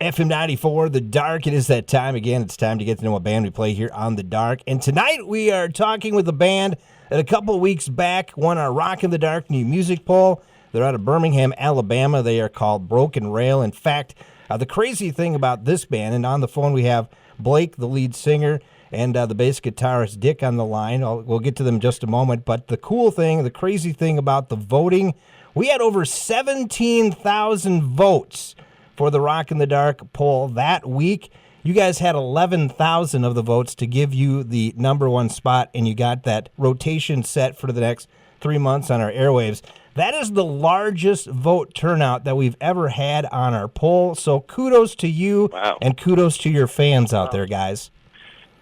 FM 94, The Dark. It is that time again. It's time to get to know a band we play here on The Dark. And tonight we are talking with a band that a couple of weeks back won our Rock in the Dark New Music Poll. They're out of Birmingham, Alabama. They are called Broken Rail. In fact, the crazy thing about this band, and on the phone we have Blake, the lead singer, and the bass guitarist Dick on the line. We'll get to them in just a moment. But the cool thing, the crazy thing about the voting, we had over 17,000 votes for the Rock in the Dark poll that week. You guys had 11,000 of the votes to give you the number one spot, and you got that rotation set for the next 3 months on our airwaves. That is the largest vote turnout that we've ever had on our poll. So kudos to you, and kudos to your fans out there, guys.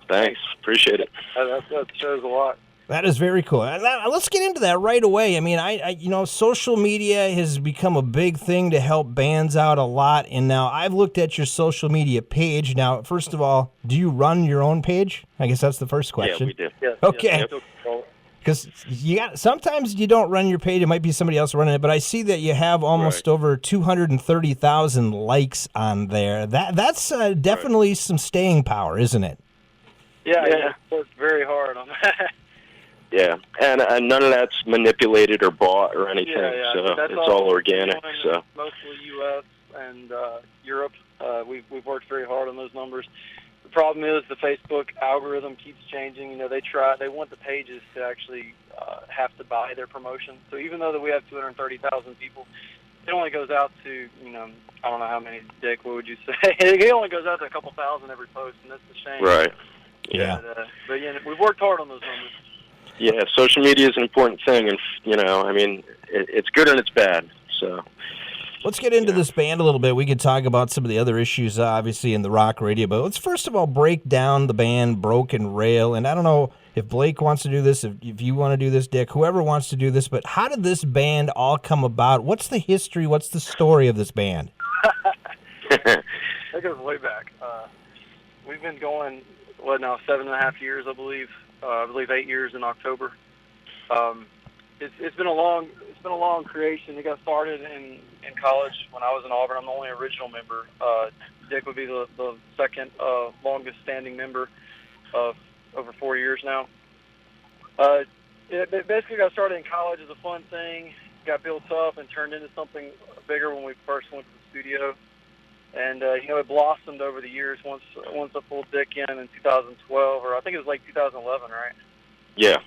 Thanks. Appreciate it. That shows a lot. That is very cool. Let's get into that right away. I mean, social media has become a big thing to help bands out a lot. And now I've looked at your social media page. Now, first of all, do you run your own page? I guess that's the first question. Yeah, we do. Yes, Okay. Yes. Because sometimes you don't run your page. It might be somebody else running it. But I see that you have almost over 230,000 likes on there. That's definitely some staying power, isn't it? Yeah. Worked very hard on that. Yeah, and none of that's manipulated or bought or anything, so it's all organic. So mostly U.S. and Europe. We've worked very hard on those numbers. The problem is the Facebook algorithm keeps changing. You know, they want the pages to actually have to buy their promotion. So even though that we have 230,000 people, it only goes out to, I don't know how many, Dick, what would you say? It only goes out to a couple thousand every post, and that's a shame. Right. Yeah. But we've worked hard on those numbers. Yeah, social media is an important thing, and it's good and it's bad. So let's get into this band a little bit. We could talk about some of the other issues, obviously, in the rock radio, but let's first of all break down the band Broken Rail. And I don't know if Blake wants to do this, if you want to do this, Dick, whoever wants to do this, but how did this band all come about? What's the history? What's the story of this band? That goes way back. We've been going, 7.5 years, I believe. I believe 8 years in October. It's been a long creation. It got started in college when I was in Auburn. I'm the only original member. Dick would be the second longest standing member of over 4 years now. It basically got started in college as a fun thing, got built up and turned into something bigger when we first went to the studio. And, it blossomed over the years once I pulled Dick in 2012, or I think it was like 2011, right? Yeah.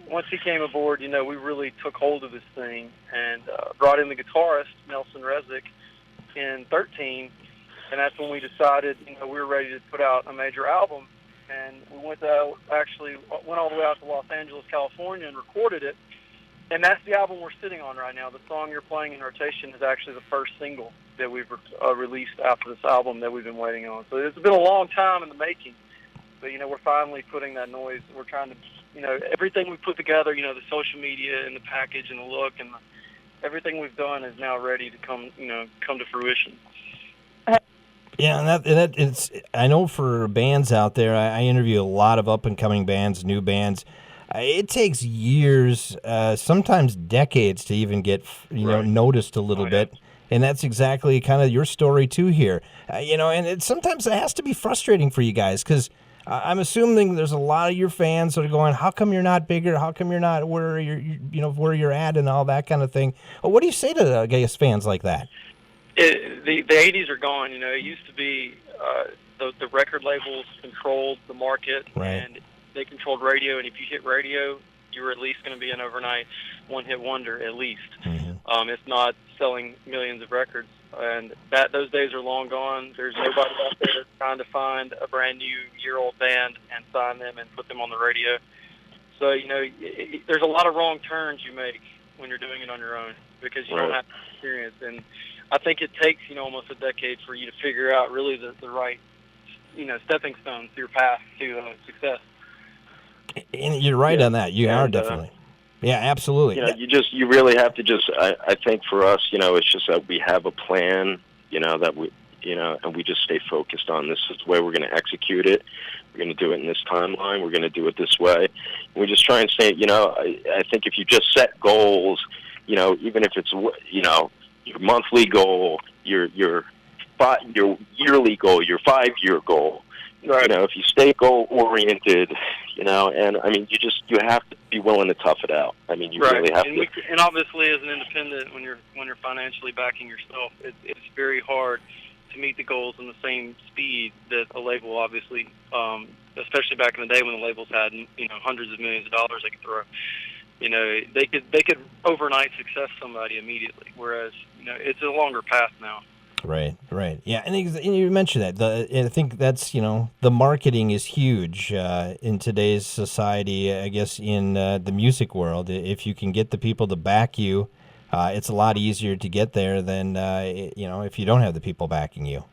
Once he came aboard, we really took hold of this thing and brought in the guitarist, Nelson Resnick, in 2013. And that's when we decided, we were ready to put out a major album. And we went all the way out to Los Angeles, California, and recorded it. And that's the album we're sitting on right now. The song you're playing in rotation is actually the first single that we've released after this album that we've been waiting on. So it's been a long time in the making, but we're finally putting that noise. We're trying to, everything we put together, the social media and the package and the look and everything we've done is now ready to come to fruition. Yeah, and it's. I know for bands out there, I interview a lot of up and coming bands, new bands. It takes years, sometimes decades, to even get noticed a little bit. And that's exactly kind of your story, too, here. And sometimes it has to be frustrating for you guys because I'm assuming there's a lot of your fans that are going, how come you're not bigger? How come you're not where you're at and all that kind of thing? What do you say to fans like that? The 80s are gone. It used to be the record labels controlled the market. Right. And they controlled radio, and if you hit radio, you were at least going to be an overnight one-hit wonder, at least. Mm-hmm. If not selling millions of records. And those days are long gone. There's nobody out there that's trying to find a brand-new year-old band and sign them and put them on the radio. So, there's a lot of wrong turns you make when you're doing it on your own because you don't have experience. And I think it takes, almost a decade for you to figure out really the right, stepping stones to your path to success. And you're right on that. You are definitely. Yeah, absolutely. You really have to I think for us, it's just that we have a plan, that we, and we just stay focused on this is the way we're going to execute it. We're going to do it in this timeline. We're going to do it this way. And we just try and say, I think if you just set goals, even if it's, your monthly goal, your your yearly goal, your 5-year goal. Right. You know, if you stay goal oriented, you know, and I mean, you have to be willing to tough it out. I mean, you Right. really have and to. and obviously, as an independent, when you're financially backing yourself, it's very hard to meet the goals in the same speed that a label, obviously, especially back in the day when the labels had, you know, hundreds of millions of dollars they could throw. You know, they could overnight success somebody immediately, whereas, you know, it's a longer path now. Right, right. Yeah, and you mentioned that. I think that's, you know, the marketing is huge in today's society, I guess, in the music world. If you can get the people to back you, it's a lot easier to get there than, you know, if you don't have the people backing you.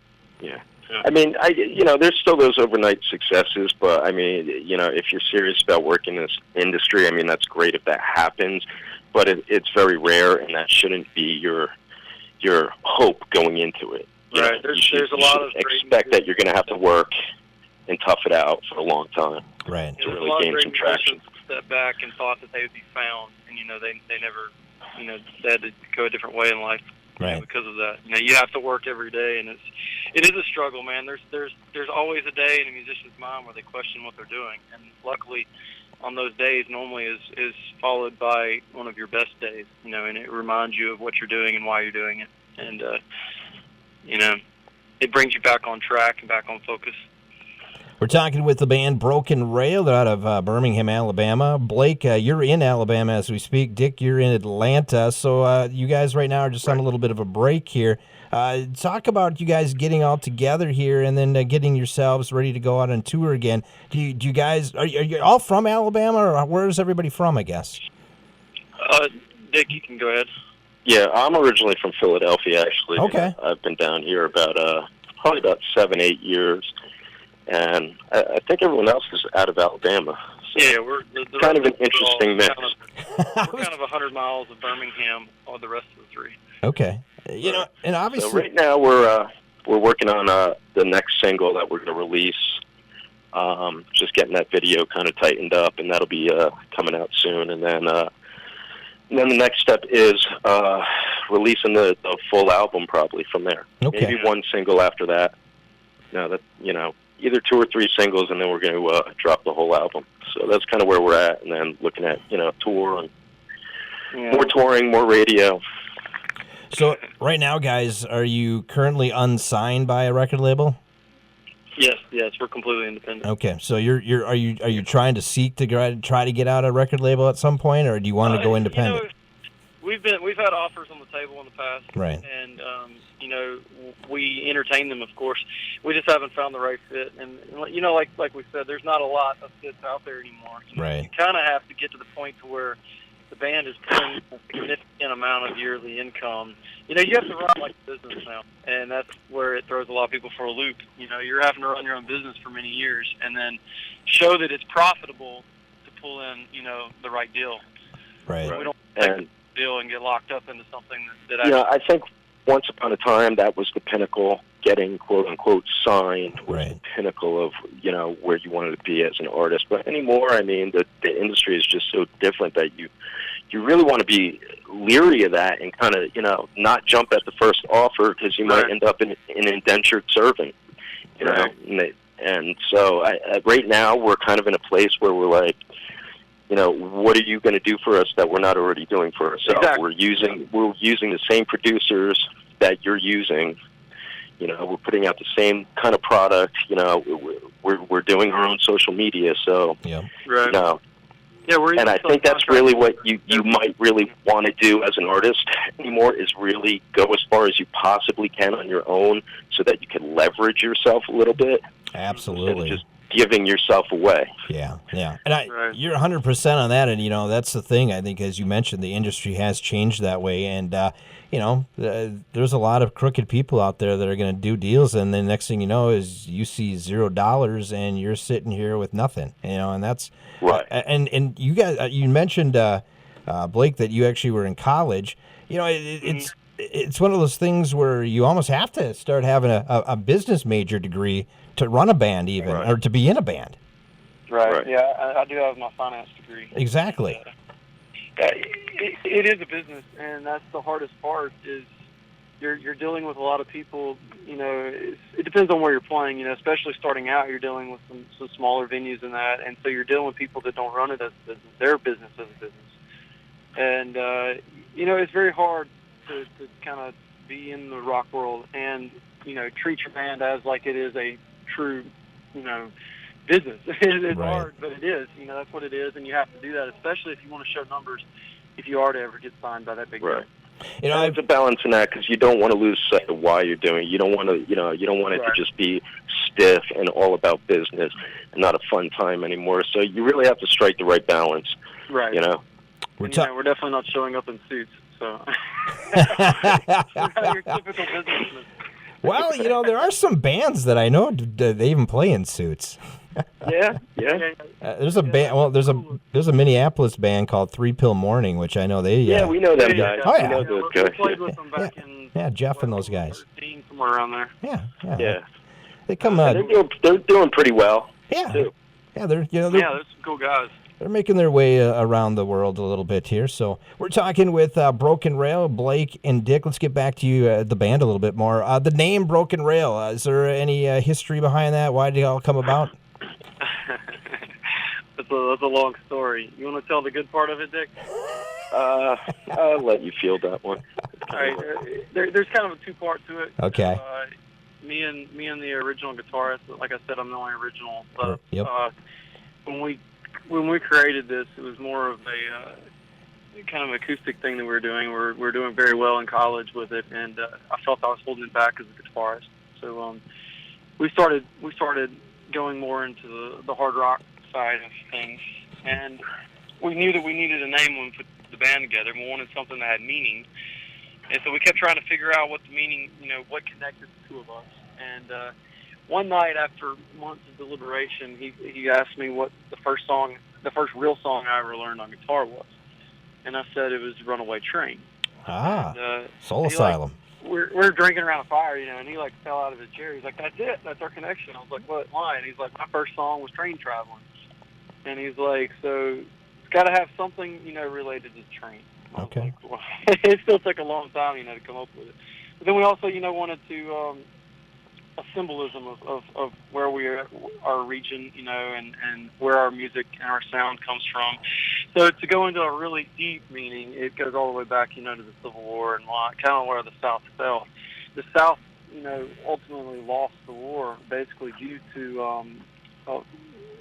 Yeah. I mean, you know, there's still those overnight successes, but I mean, you know, if you're serious about working in this industry, I mean, that's great if that happens, but it's very rare, and that shouldn't be your hope going into it. Right. There's a lot of expect that you're going to have to work and tough it out for a long time. Right. To really gain some traction. Step back and thought that they would be found, and, you know, they never, you know, they had to go a different way in life. Right. You know, because of that. You know, you have to work every day, and it is a struggle, man. There's always a day in a musician's mind where they question what they're doing, and luckily, on those days, normally is followed by one of your best days. You know, and it reminds you of what you're doing and why you're doing it, and you know, it brings you back on track and back on focus. We're talking with the band Broken Rail. They're out of Birmingham, Alabama. Blake, you're in Alabama as we speak. Dick, you're in Atlanta. So you guys right now are just on a little bit of a break here. Talk about you guys getting all together here and then getting yourselves ready to go out on tour again. Do you guys, are you all from Alabama, or where's everybody from, I guess? Dick, you can go ahead. Yeah, I'm originally from Philadelphia, actually. Okay. I've been down here about probably about 7-8 years. And I think everyone else is out of Alabama. So Yeah, we're kind of an interesting mix. We're kind of 100 miles of Birmingham, all the rest of the three. Okay. You know, and obviously, So right now we're working on the next single that we're going to release. Just getting that video kind of tightened up, and that'll be coming out soon. And then the next step is releasing the full album, probably from there. Okay. Maybe one single after that. No, that, you know, either 2 or 3 singles, and then we're going to drop the whole album. So that's kind of where we're at, and then looking at, you know, tour and more touring, more radio. So right now, guys, are you currently unsigned by a record label? Yes, we're completely independent. Okay, so are you trying to seek to try to get out a record label at some point, or do you want to go independent? You know, we've had offers on the table in the past, right? And you know, we entertain them, of course. We just haven't found the right fit, and you know, like we said, there's not a lot of fits out there anymore. You know, right. You kind of have to get to the point to where the band is paying a significant amount of yearly income. You know, you have to run like a business now, and that's where it throws a lot of people for a loop. You know, you're having to run your own business for many years, and then show that it's profitable to pull in, you know, the right deal. Right. We don't take the deal and get locked up into something that you know, I think once upon a time that was the pinnacle. Getting quote unquote signed was right. the pinnacle of, you know, where you wanted to be as an artist. But anymore, I mean, the industry is just so different that you really want to be leery of that and kind of, you know, not jump at the first offer, because you might end up in indentured servant, you know. And so right now we're kind of in a place where we're like, you know, what are you going to do for us that we're not already doing for ourselves? Exactly. We're using the same producers that you're using. You know, we're putting out the same kind of product. You know, we're doing our own social media. So, yeah, right. You know, yeah, and I think that's really what you might really want to do as an artist anymore, is really go as far as you possibly can on your own, so that you can leverage yourself a little bit. Absolutely. Just giving yourself away. Yeah. And you're 100% on that, and, you know, that's the thing. I think, as you mentioned, the industry has changed that way, and, you know, there's a lot of crooked people out there that are going to do deals, and the next thing you know is you see $0 and you're sitting here with nothing, you know, and that's right. And you guys, you mentioned, Blake, that you actually were in college. You know, it's one of those things where you almost have to start having a business major degree to run a band, even, or to be in a band. Right. Yeah, I do have my finance degree. Exactly. It is a business, and that's the hardest part. Is, you're dealing with a lot of people. It depends on where you're playing. Especially starting out, you're dealing with some smaller venues and that, and so you're dealing with people that don't run it as a business, their business as a business, and it's very hard to kind of be in the rock world and treat your band as like it is a true business. It's Right. hard, but it is. That's what it is, and you have to do that, especially if you want to show numbers. If you are to ever get signed by that big Right. deal. It's a balance in that because you don't want to lose sight of why you're doing it. You don't want to, you don't want it Right. to just be stiff and all about business and not a fun time anymore. So you really have to strike the right balance. Right. We're We're definitely not showing up in suits, so we're not your typical businessman. Well, there are some bands that I know they even play in suits. Yeah. There's a band. Well, there's a Minneapolis band called Three Pill Morning, which I know they. Yeah, we know them guys. Oh, yeah. We know those We guys. played with them back in Jeff and those guys. 13, somewhere around there. Yeah. They come. They're doing pretty well. Yeah. Too. Yeah, they're Yeah, there's some cool guys. they're making their way around the world a little bit here. So we're talking with Broken Rail, Blake and Dick. Let's get back to you, the band, a little bit more. The name Broken Rail. Is there any history behind that? Why did it all come about? That's a long story. You want to tell the good part of it, Dick? I'll let you field that one. All right. There's kind of a two-part to it. Okay. Me and the original guitarist. Like I said, I'm the only original. But, Yep. When we created this, it was more of a kind of acoustic thing that we were doing. We're doing very well in college with it, and I felt I was holding it back as a guitarist. So we started going more into the hard rock side of things, and we knew that we needed a name when we put the band together. We wanted something that had meaning, and so we kept trying to figure out what the meaning, what connected the two of us. And one night, after months of deliberation, he asked me what the first real song I ever learned on guitar was, and I said it was "Runaway Train." And, Soul Asylum. We're drinking around a fire, and he fell out of his chair. He's like, "That's it. That's our connection." I was like, "What? Why?" And he's like, "My first song was Train Traveling." And he's like, "So it's got to have something, related to the train." Okay. Like, well, it still took a long time, to come up with it. But then we also, wanted to a symbolism of where we are, our region, and where our music and our sound comes from. So to go into a really deep meaning, it goes all the way back, to the Civil War and kind of where the South fell. The South, ultimately lost the war basically due to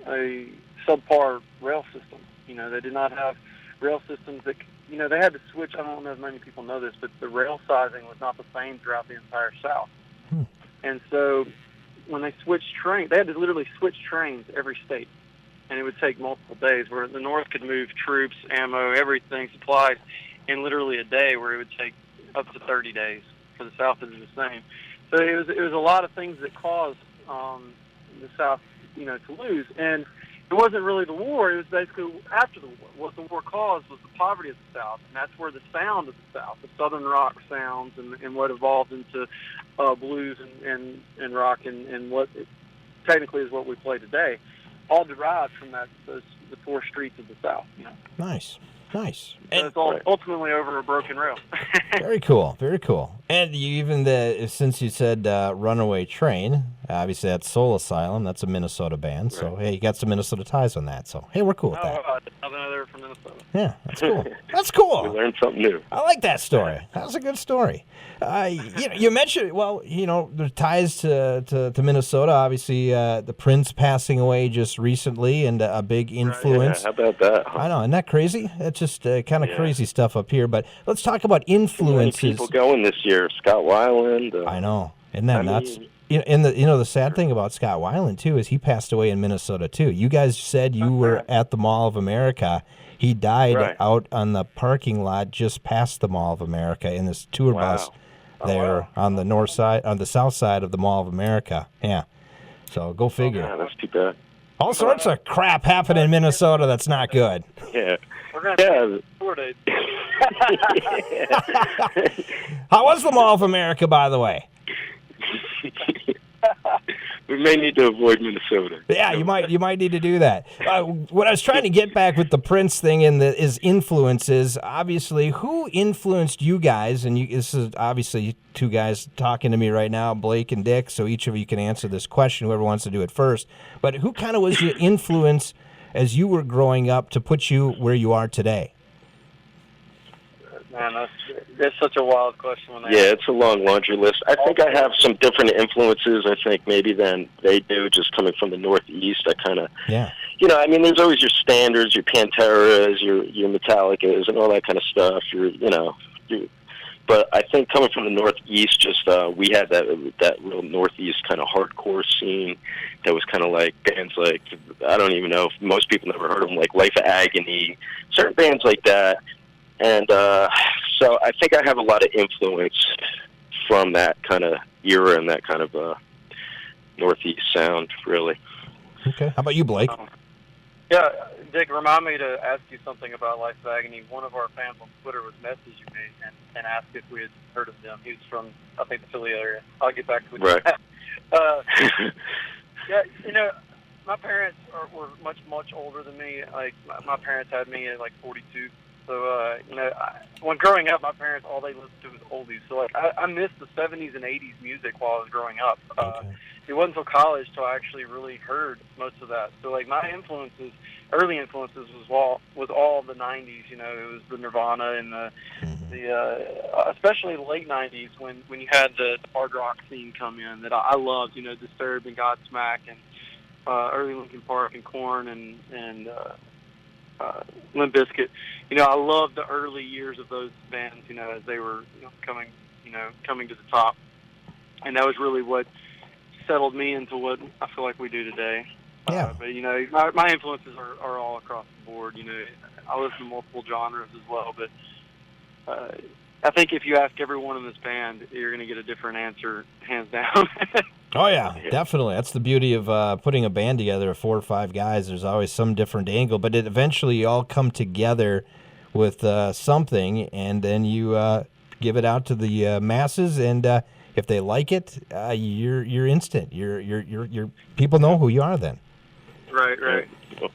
a subpar rail system. They did not have rail systems that, they had to switch. I don't know if many people know this, but the rail sizing was not the same throughout the entire South. And so when they switched trains, they had to literally switch trains every state. And it would take multiple days, where the North could move troops, ammo, everything, supplies, in literally a day, where it would take up to 30 days. For the South, it was the same. So it was a lot of things that caused the South, to lose. And it wasn't really the war. It was basically after the war. What the war caused was the poverty of the South, and that's where the sound of the South, the Southern rock sounds, and what evolved into blues and rock, and what technically is what we play today, all derived from the four streets of the South. Nice. So it's all ultimately over a broken rail. Very cool. Very cool. And you even since you said Runaway Train, obviously that's Soul Asylum. That's a Minnesota band. So hey, you got some Minnesota ties on that. So hey, we're cool with that. I didn't know they were from Minnesota. Yeah, that's cool. That's cool. We learned something new. I like that story. That was a good story. You mentioned, there's ties to Minnesota. Obviously, the Prince passing away just recently, and a big influence. Yeah, how about that? I know, isn't that crazy? That's just kind of crazy stuff up here. But let's talk about influences. Many people going this year. Scott Weiland. I know, isn't that nuts? And the sad thing about Scott Weiland too is he passed away in Minnesota too. You guys said you were at the Mall of America. He died out on the parking lot just past the Mall of America in this tour bus there on the north side, on the south side of the Mall of America. Yeah. So go figure. Yeah, that's too bad. All sorts of crap happening in Minnesota that's not good. Yeah. We're going to How was the Mall of America, by the way? we may need to avoid Minnesota. Yeah, you might need to do that. What I was trying to get back with the Prince thing and is influences. Obviously, who influenced you guys? And this is obviously two guys talking to me right now, Blake and Dick. So each of you can answer this question. Whoever wants to do it first. But who kind of was your influence as you were growing up to put you where you are today? Man, that's such a wild question. Yeah, it's a long laundry list. I think I have some different influences, I think, maybe than they do, just coming from the Northeast. I kind of, I mean, there's always your standards, your Panteras, your Metallicas, and all that kind of stuff. But I think coming from the Northeast, just we had that real Northeast kind of hardcore scene that was kind of like bands like, I don't even know if most people never heard of them, like Life of Agony, certain bands like that. And so I think I have a lot of influence from that kind of era and that kind of Northeast sound, really. Okay. How about you, Blake? Yeah, Dick, remind me to ask you something about Life of Agony. One of our fans on Twitter was messaging me and asked if we had heard of them. He was from, I think, the Philly area. I'll get back to it. Right. Yeah, my parents were much older than me. Like, my parents had me at, 42. So, when growing up, my parents, all they listened to was oldies. So, I missed the 70s and 80s music while I was growing up. Okay. It wasn't until college till I actually really heard most of that. So, my early influences was all the 90s. It was the Nirvana and the especially the late 90s when you had the hard rock scene come in that I loved. Disturbed and Godsmack and early Linkin Park and Korn and Limp Bizkit. I loved the early years of those bands, as they were coming to the top. And that was really what settled me into what I feel like we do today. Yeah. But, my influences are all across the board. I listen to multiple genres as well. But I think if you ask everyone in this band, you're going to get a different answer, hands down. Oh, yeah, definitely. That's the beauty of putting a band together of 4 or 5 guys. There's always some different angle, but eventually you all come together with something, and then you give it out to the masses, and if they like it, you're instant. You're people know who you are then. Right.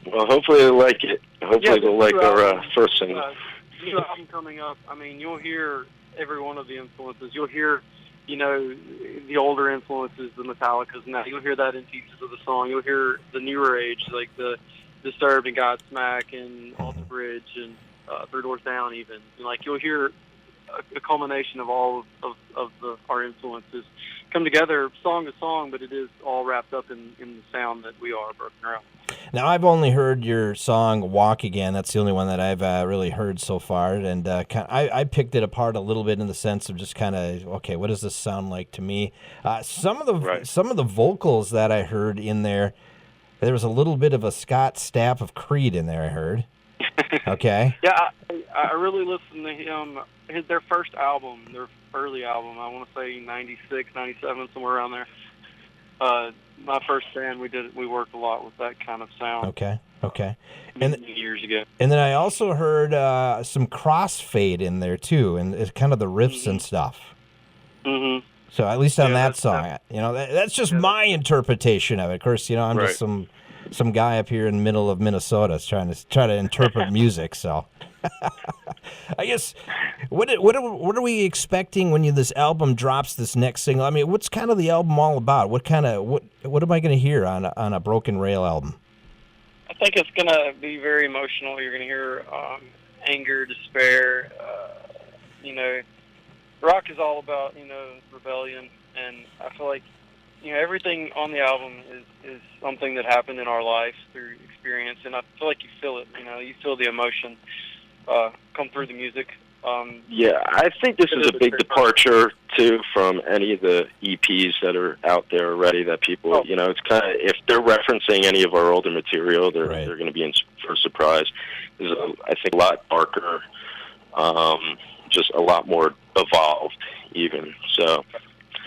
Well, hopefully they like it. Hopefully they'll like our first single. New album coming up. I mean, you'll hear every one of the influences. You'll hear the older influences, the Metallicas, and that. You'll hear that in pieces of the song. You'll hear the newer age, like the Disturbed and Godsmack and Alter Bridge and Three Doors Down even. And, you'll hear a culmination of all of our influences come together song to song, but it is all wrapped up in the sound that we are, Broken Arrow. Now, I've only heard your song Walk Again. That's the only one that I've really heard so far. And I picked it apart a little bit in the sense of just kind of, okay, what does this sound like to me? Some of the vocals that I heard in there was a little bit of a Scott Stapp of Creed in there, I heard. Okay. Yeah, I really listened to him. Their first album, their early album, I want to say 96, 97, somewhere around there. My first band, we worked a lot with that kind of sound. Okay. And years ago. And then I also heard some crossfade in there too, and it's kind of the riffs and stuff. Mm-hmm. So at least on that song, that's just my interpretation of it. Of course, I'm just some guy up here in the middle of Minnesota trying to interpret music. So I guess what are we expecting when this album drops, this next single? I mean, what's kind of the album all about? What am I going to hear on a Broken Rail album? I think it's going to be very emotional. You're going to hear anger, despair. Rock is all about rebellion, and I feel like everything on the album is something that happened in our life through experience, and I feel like you feel it. You feel the emotion come through the music. Yeah, I think this is a big departure too from any of the EPs that are out there already. That people, it's kind of, if they're referencing any of our older material, they're going to be in for a surprise. There's I think a lot darker, just a lot more evolved, even. So.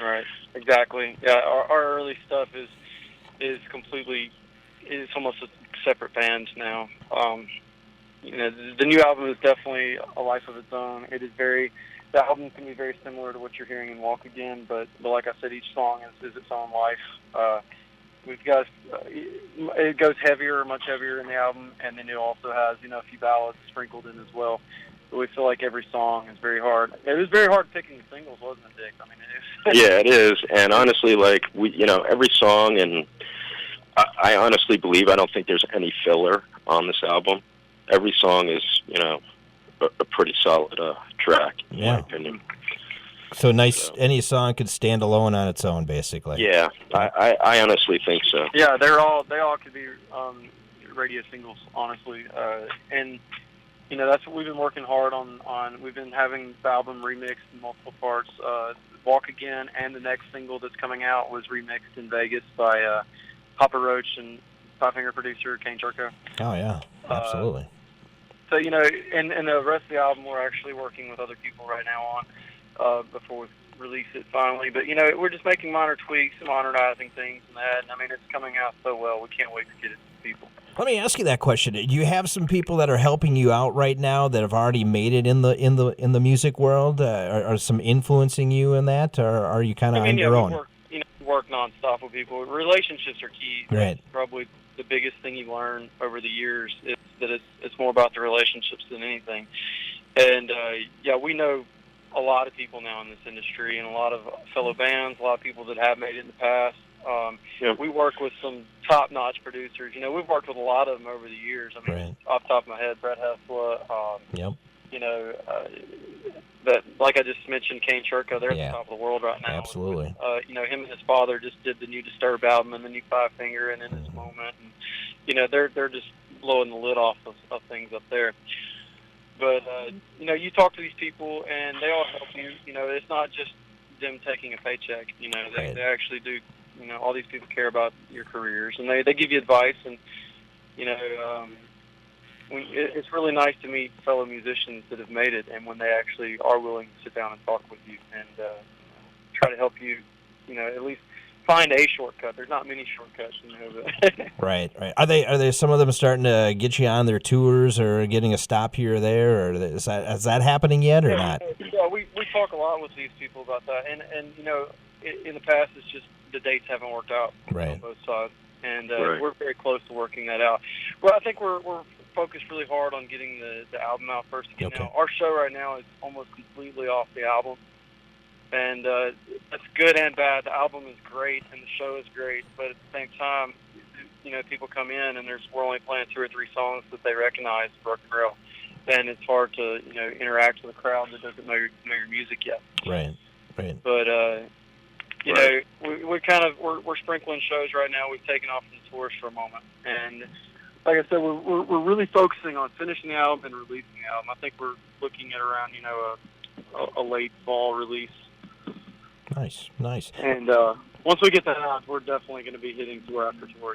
Right. Exactly. Yeah. Our early stuff is almost a separate band now. The new album is definitely a life of its own. The album can be very similar to what you're hearing in Walk Again, but like I said, each song is its own life. we've got it goes heavier, much heavier in the album, and then it also has a few ballads sprinkled in as well. But we feel like every song is very hard. It was very hard picking the singles, wasn't it, Dick? I mean, it is. Yeah, it is. And honestly, like every song, and I honestly believe I don't think there's any filler on this album. Every song is a pretty solid track, in my opinion. So nice. So. Any song could stand alone on its own, basically. Yeah, I honestly think so. Yeah, they all could be radio singles, honestly. And that's what we've been working hard on. We've been having the album remixed in multiple parts. Walk Again and the next single that's coming out was remixed in Vegas by Papa Roach and Five Finger producer Kane Turco. Oh yeah, absolutely. So and the rest of the album we're actually working with other people right now on. Before we release it finally. But, we're just making minor tweaks and modernizing things and that. And, I mean, it's coming out so well. We can't wait to get it to people. Let me ask you that question. Do you have some people that are helping you out right now that have already made it in the music world? Are some influencing you in that, or are you kind of on your own? We work nonstop with people. Relationships are key. Right. That's probably the biggest thing you learn over the years is that it's more about the relationships than anything. And, we know a lot of people now in this industry and a lot of fellow bands, a lot of people that have made it in the past. We work with some top-notch producers. We've worked with a lot of them over the years. I mean, off the top of my head, Brett Hessla, that, like I just mentioned, Kane Turco, they're at the top of the world right now. Absolutely. Him and his father just did the new Disturbed album and the new Five Finger and In This Moment. And, they're just blowing the lid off of things up there. But, you talk to these people, and they all help you. It's not just them taking a paycheck. They actually do. All these people care about your careers, and they give you advice. And, it's really nice to meet fellow musicians that have made it, and when they actually are willing to sit down and talk with you and try to help you, at least find a shortcut. There's not many shortcuts, but Right. Are they some of them starting to get you on their tours or getting a stop here or there, or is that happening yet or not? Yeah, we talk a lot with these people about that, and in the past it's just the dates haven't worked out on both sides, and we're very close to working that out. Well, I think we're focused really hard on getting the album out first again. Now, our show right now is almost completely off the album. And that's good and bad. The album is great, and the show is great. But at the same time, people come in, and we're only playing 2 or 3 songs that they recognize, Rock and Rail. And it's hard to, interact with a crowd that doesn't know your music yet. Right. But, we're sprinkling shows right now. We've taken off from the tours for a moment. And like I said, we're really focusing on finishing the album and releasing the album. I think we're looking at around, a late fall release. Nice. And once we get that out, we're definitely going to be hitting tour after tour.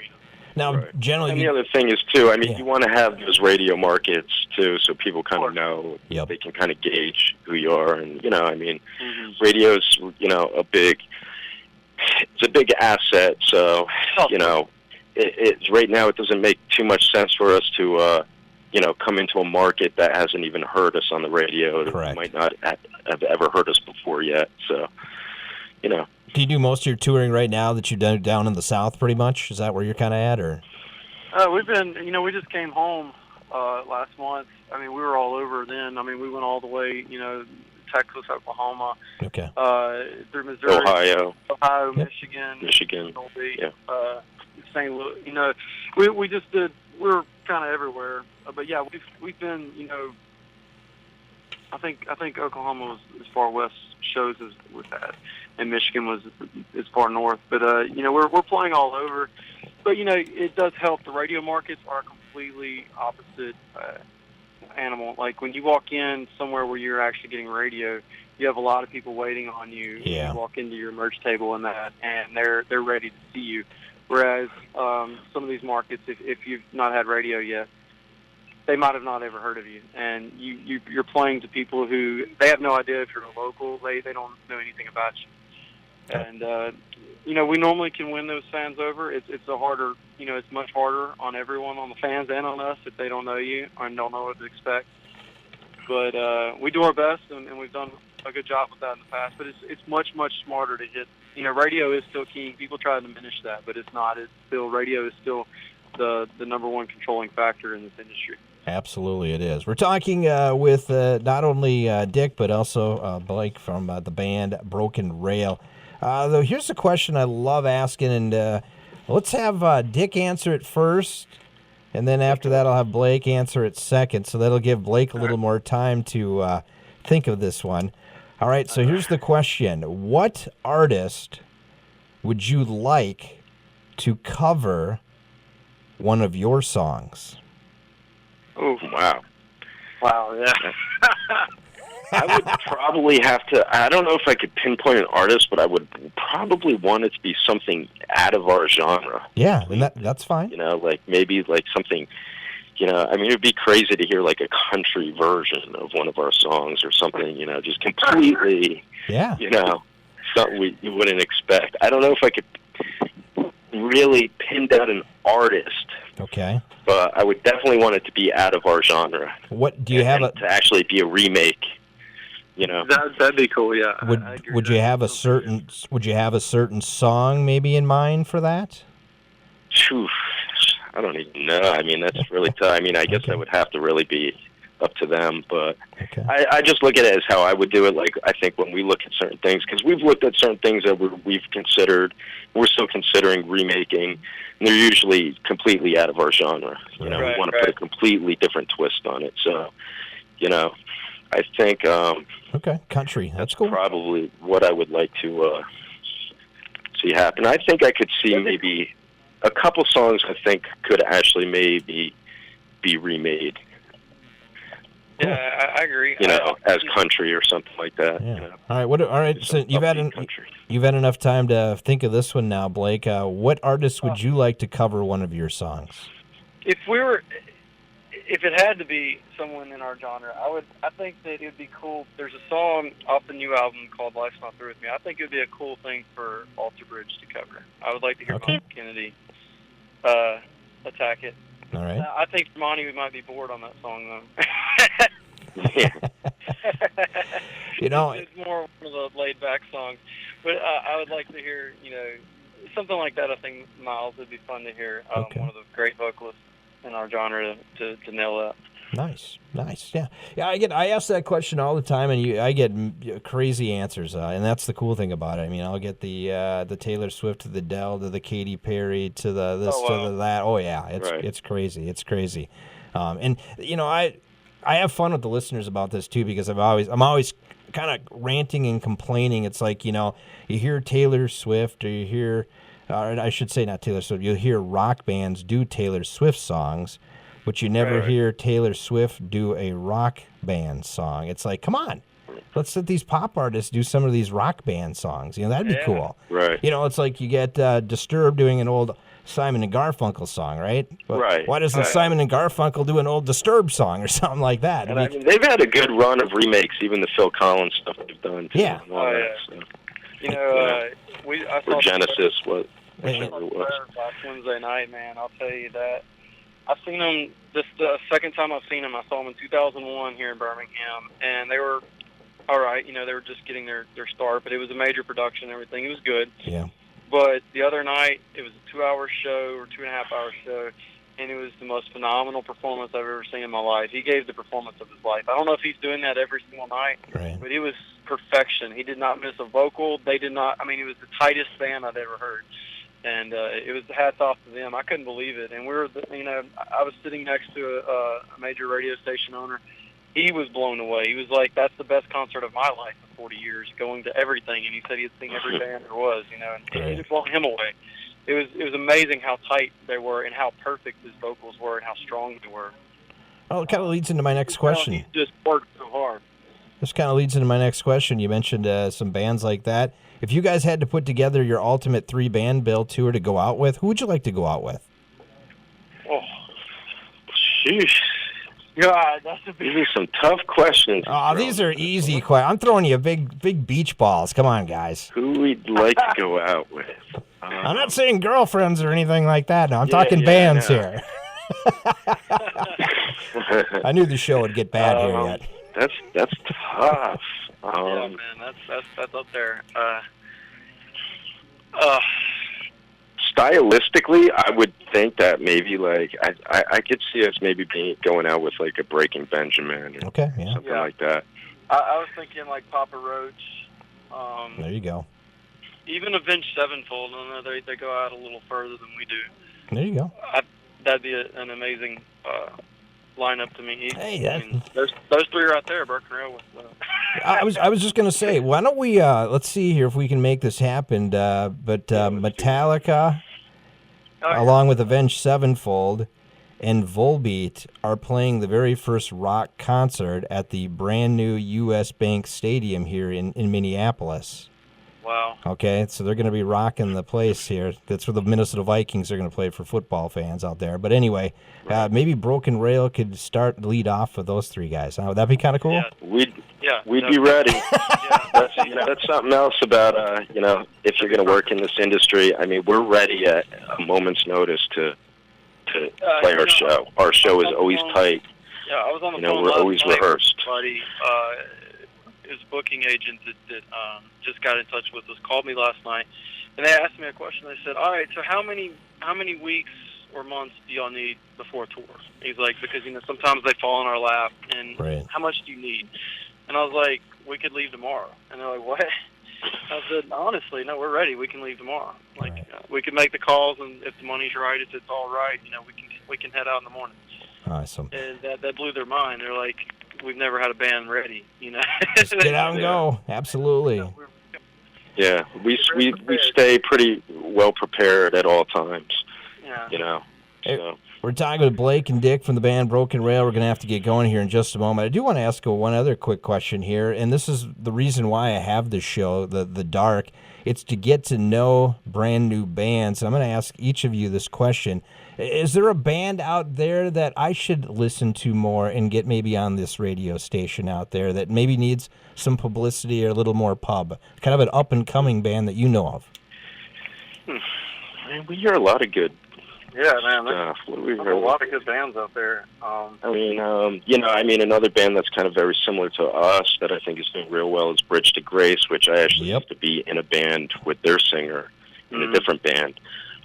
Now, generally, and the other thing is too. I mean, you want to have those radio markets too, so people kind of know. They can kind of gauge who you are, and radio's it's a big asset. So it's right now it doesn't make too much sense for us to come into a market that hasn't even heard us on the radio. Correct. Might not have ever heard us before yet. So. Do you do most of your touring right now that you've done down in the South pretty much? Is that where you're kind of at, or? We've been, we just came home last month. I mean, we were all over then. I mean, we went all the way, Texas, Oklahoma, through Missouri, Ohio, Michigan, St. Louis. We just did. We were kind of everywhere. But yeah, we've been, I think Oklahoma was as far west shows as with that, and Michigan was as far north. But we're playing all over. But it does help. The radio markets are a completely opposite animal. Like when you walk in somewhere where you're actually getting radio, you have a lot of people waiting on you. Yeah. You walk into your merch table and they're ready to see you. Whereas some of these markets, if you've not had radio yet, they might have not ever heard of you, and you're playing to people who they have no idea if you're a local. They don't know anything about you, and we normally can win those fans over. It's a harder, it's much harder on everyone, on the fans and on us, if they don't know you and don't know what to expect. But we do our best, and we've done a good job with that in the past. But it's much smarter to hit radio is still king. People try to diminish that, but it's not. It's still radio is still the number one controlling factor in this industry. Absolutely, it is. We're talking with not only Dick, but also Blake from the band Broken Rail. Though here's a question I love asking, and let's have Dick answer it first, and then after that I'll have Blake answer it second, so that'll give Blake a little more time to think of this one. All right, so here's the question. What artist would you like to cover one of your songs? Oh, wow. Wow, yeah. I would probably have to, I don't know if I could pinpoint an artist, but I would probably want it to be something out of our genre. Yeah, and that's fine. Like maybe like something, I mean, it'd be crazy to hear like a country version of one of our songs or something, just completely, yeah, something you wouldn't expect. I don't know if I could really pin down an artist. Okay. But I would definitely want it to be out of our genre. What do you have to actually be a remake? That'd be cool. Yeah. Would you have a certain song maybe in mind for that? Phew, I don't even know. I mean, that's really tough. I mean, I guess that would have to really be up to them. But I just look at it as how I would do it. Like I think when we look at certain things, because we've looked at certain things that we've considered, we're still considering remaking. And they're usually completely out of our genre. We want to put a completely different twist on it. So, I think country. That's cool. Probably what I would like to see happen. I think I could see maybe a couple songs. I think could actually maybe be remade. Yeah, I agree. As country or something like that. Yeah. All right. So you've had enough time to think of this one now, Blake. What artist would you like to cover one of your songs? If it had to be someone in our genre, I think that it would be cool. There's a song off the new album called "Life's Not Through with Me." I think it would be a cool thing for Alter Bridge to cover. I would like to hear Monty Kennedy attack it. All right. I think Monty might be bored on that song though. It's more one of the laid-back songs, but I would like to hear, something like that. I think Miles would be fun to hear. One of the great vocalists in our genre to nail that. Nice, yeah. I ask that question all the time, and I get crazy answers, and that's the cool thing about it. I mean, I'll get the Taylor Swift to the Dell to the Katy Perry to the this to the that. Oh yeah, it's crazy. It's crazy, and I have fun with the listeners about this too, because I'm always kind of ranting and complaining. It's like you hear Taylor Swift, or you hear, I should say not Taylor Swift. You'll hear rock bands do Taylor Swift songs. But you never hear Taylor Swift do a rock band song. It's like, come on, let's let these pop artists do some of these rock band songs. That'd be cool. Right. It's like you get Disturbed doing an old Simon and Garfunkel song, right? Right. Why doesn't Simon and Garfunkel do an old Disturbed song or something like that? And they've had a good run of remakes, even the Phil Collins stuff they've done. Too, yeah. I saw Genesis, whichever it was. Last Wednesday night, man, I'll tell you that. I've seen them, this the second time I've seen them, I saw them in 2001 here in Birmingham, and they were all right. They were just getting their start, but it was a major production and everything. It was good. Yeah. But the other night, it was a 2-hour show or 2.5-hour show, and it was the most phenomenal performance I've ever seen in my life. He gave the performance of his life. I don't know if he's doing that every single night, but it was perfection. He did not miss a vocal. They did not. I mean, it was the tightest band I've ever heard. And it was hats off to them. I couldn't believe it. And I was sitting next to a major radio station owner. He was blown away. He was like, "That's the best concert of my life in 40 years, going to everything." And he said he had seen every band there was, and it just blew him away. It was amazing how tight they were and how perfect his vocals were and how strong they were. Well, it kind of leads into my next question. He just worked so hard. This kind of leads into my next question. You mentioned some bands like that. If you guys had to put together your ultimate 3-band bill tour to go out with, who would you like to go out with? Oh, sheesh. God, these are some tough questions. Oh, these are easy questions. I'm throwing you big beach balls. Come on, guys. Who we'd like to go out with? I'm not saying girlfriends or anything like that. No, I'm talking bands here. I knew the show would get bad here yet. That's tough. Yeah, man, that's up there. Uh, Stylistically, I would think that maybe like I could see us maybe going out with like a Breaking Benjamin or Okay, yeah. something like that. I was thinking like Papa Roach. There you go. Even Avenged Sevenfold. I know they go out a little further than we do. There you go. That'd be an amazing lineup to me. Hey, those three right there, Broken Rail. I was just gonna say, why don't we let's see here if we can make this happen. But Metallica, along with Avenged Sevenfold and Volbeat, are playing the very first rock concert at the brand new U.S. Bank Stadium here in Minneapolis. Wow. Okay, so they're going to be rocking the place here. That's where the Minnesota Vikings are going to play for football fans out there. But anyway, maybe Broken Rail could lead off with those three guys. Huh? Would that be kind of cool? Yeah. We'd be ready. That's something else about if you're going to work in this industry. I mean, we're ready at a moment's notice to play our show. Our show is always tight. Yeah, I was on the phone. We're always rehearsed. Buddy, his booking agent that just got in touch with us called me last night, and they asked me a question. They said, "All right, so how many weeks or months do y'all need before tour?" He's like, because sometimes they fall in our lap, and right. How much do you need? And I was like, "We could leave tomorrow." And they're like, "What?" I said, "Honestly, no, we're ready. We can leave tomorrow. Like, right. We can make the calls, and if the money's right, if it's all right, we can head out in the morning." Awesome. And that blew their mind. They're like, "We've never had a band ready, Just get out and go. Absolutely." Yeah, we stay pretty well prepared at all times. Yeah. So. We're talking with Blake and Dick from the band Broken Rail. We're going to have to get going here in just a moment. I do want to ask one other quick question here, and this is the reason why I have this show, The Dark. It's to get to know brand new bands. I'm going to ask each of you this question. Is there a band out there that I should listen to more and get maybe on this radio station out there that maybe needs some publicity or a little more pub? Kind of an up-and-coming band that you know of. Man, we hear a lot of good Yeah, man. stuff. There's a lot of good bands out there. Another band that's kind of very similar to us that I think is doing real well is Bridge to Grace, which I actually used to be in a band with their singer in a different band.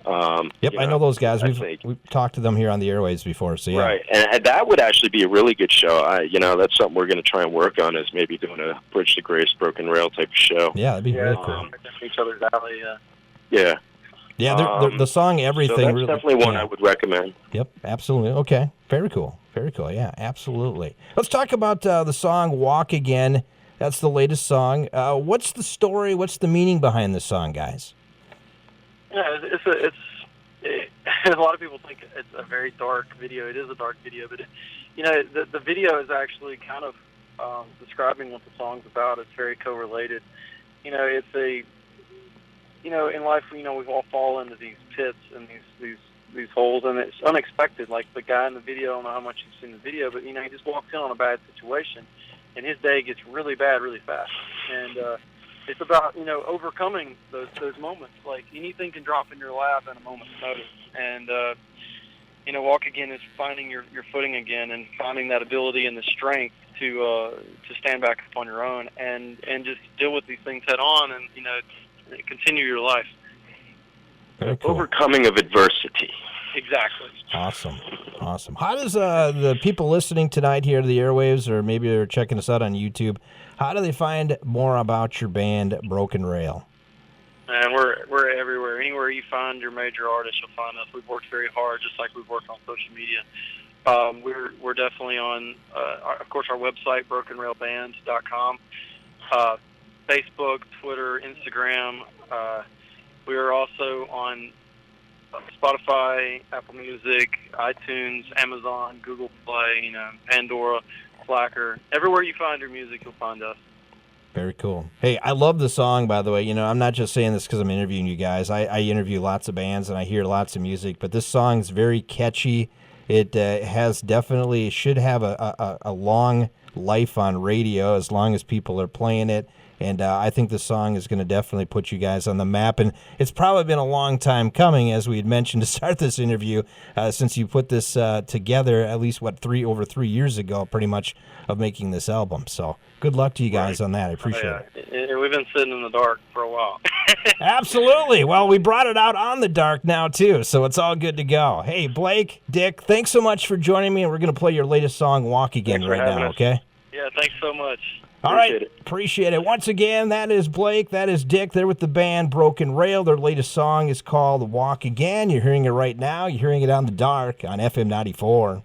I know those guys. We've talked to them here on the airwaves before. So yeah, right, and that would actually be a really good show. That's something we're going to try and work on, is maybe doing a Bridge to Grace, Broken Rail type of show. Yeah, that'd be really cool. Each other's alley. Yeah. Yeah, the song Everything. So that's really, definitely one I would recommend. Yep, absolutely. Okay, very cool. Very cool. Yeah, absolutely. Let's talk about the song "Walk Again." That's the latest song. What's the story? What's the meaning behind the song, guys? Yeah, a lot of people think it's a very dark video. It is a dark video, but the video is actually kind of describing what the song's about. It's very correlated. In life, we've all fallen into these pits and these holes, and it's unexpected. Like the guy in the video, I don't know how much you've seen the video, but he just walks in on a bad situation, and his day gets really bad really fast. And it's about overcoming those moments. Like anything can drop in your lap in a moment's notice, and walk again is finding your footing again and finding that ability and the strength to stand back up on your own and just deal with these things head on and continue your life. Very cool. Overcoming of adversity. Exactly. Awesome. How does the people listening tonight here to the airwaves, or maybe they're checking us out on YouTube, how do they find more about your band, Broken Rail? And we're everywhere. Anywhere you find your major artist, you'll find us. We've worked very hard, just like we've worked on social media. We're definitely on, of course, our website, brokenrailband.com, Facebook, Twitter, Instagram. We are also on Spotify, Apple Music, iTunes, Amazon, Google Play, Pandora, Slacker. Everywhere you find your music, you'll find us. Very cool. Hey, I love the song, by the way. I'm not just saying this because I'm interviewing you guys. I interview lots of bands and I hear lots of music, but this song is very catchy. It should have a long life on radio as long as people are playing it. And I think the song is going to definitely put you guys on the map. And it's probably been a long time coming, as we had mentioned to start this interview, since you put this together, at least, over 3 years ago, pretty much, of making this album. So good luck to you guys on that. I appreciate it. And we've been sitting in the dark for a while. Absolutely. Well, we brought it out on the dark now, too, so it's all good to go. Hey, Blake, Dick, thanks so much for joining me, and we're going to play your latest song, Walk Again, Thanks for right having now, us. okay? Yeah, thanks so much. All right, Appreciate it. appreciate it. Once again, that is Blake, that is Dick. They're with the band Broken Rail. Their latest song is called Walk Again. You're hearing it right now. You're hearing it on the dark on FM 94.